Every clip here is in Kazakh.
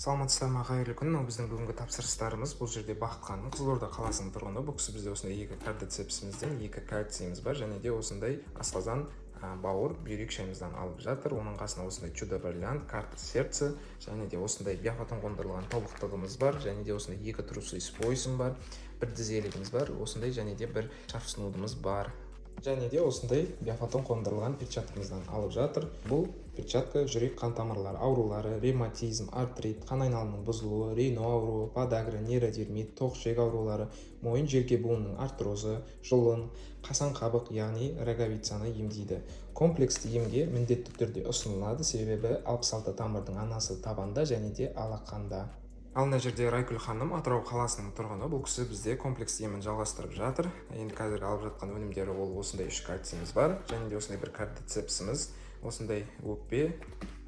Саламатсыздар ма, қайырлы күн. Біздің бүгінгі тапсырыстарымыз бұл жерде Бақыт ханым, Қызылорда қаласының тұрғыны. Бұл кісі бізде осындай екі кардицепсімізден екі кальцийіміз бар, және де осындай асқазан, бауыр, бүйрек шайымыздан алып жатыр. Оның қасына осындай чудо-бриллиант, карта сердце, және де осындай биофотон қондырылған тобықтығымыз бар, және де осындай екі трусы с поясым бар, бір дізелігіміз бар, осындай және де бір шарф бар. Және де осындай биофотон қондырылған перчаткамыздан алып жатыр. Бұл перчатка жүрек қан тамырлары аурулары, ревматизм, артрит, қан айналымының бұзылуы, рейно ауруы, подагра, нейродермит, тоқ ішек аурулары, мойын желке буынының артрозы, жұлын, қасан қабық, яғни роговицаны емдейді. Комплексті емге міндетті түрде ұсынылады, себебі 66 тамырдың анасы табанда және де алақанда. Ал мына жерде Райкүл ханым, Атырау қаласының тұрғыны. Бұл кісі бізде комплекс емін жалғастырып жатыр. Енді қазір алып жатқан өнімдері ол осындай 3 кальцийіміз бар, және де осындай бір кардицепсіміз, осындай өкпе,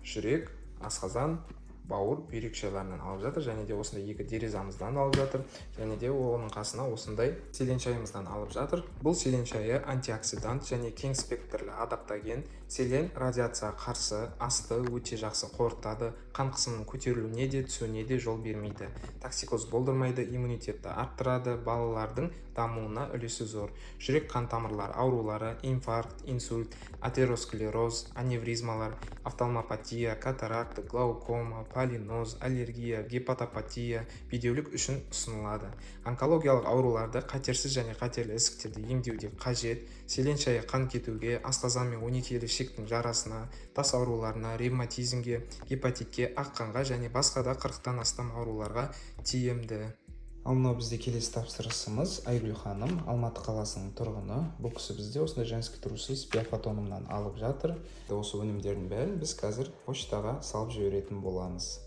жүрек, асқазан, бауыр, бүйрек шайларынан алып жатыр, және де осындай екі дерезамыздан алып жатыр, және де оның қасына осындай селен шайымыздан алып жатыр. Бұл селен шайы антиоксидант және кең спектрлі адаптоген. Селен радиацияға қарсы, асты өте жақсы қорытады, қан қысымының көтерілуіне де түсуіне де жол бермейді. Токсикоз болдырмайды, иммунитетті арттырады, балалардың дамуына үлесі зор. Жүрек қан тамырлары аурулары, инфаркт, инсульт, атеросклероз, аневризмалар, офтальмопатия, катаракта, глаукома, полиноз, аллергия, гепатопатия бедеулік үшін ұсынылады. Онкологиялық ауруларды қатерсіз және қатерлі ісіктерді емдеуде қажет. Селен шайы қан кетуге, асқазан мен 12 ішектің жарасына, тас ауруларына, ревматизмге, гепатитке, аққанға және басқа да 40-тан астам ауруларға тиімді. Ал мынау бізде келесі тапсырысымыз Айгүл ханым, Алматы қаласының тұрғыны. Бұл кісі бізде осындай женский трусы с биофотонымнан алып жатыр. Осы өнімдердің бәрін біз қазір поштаға салып жіберетін боламыз.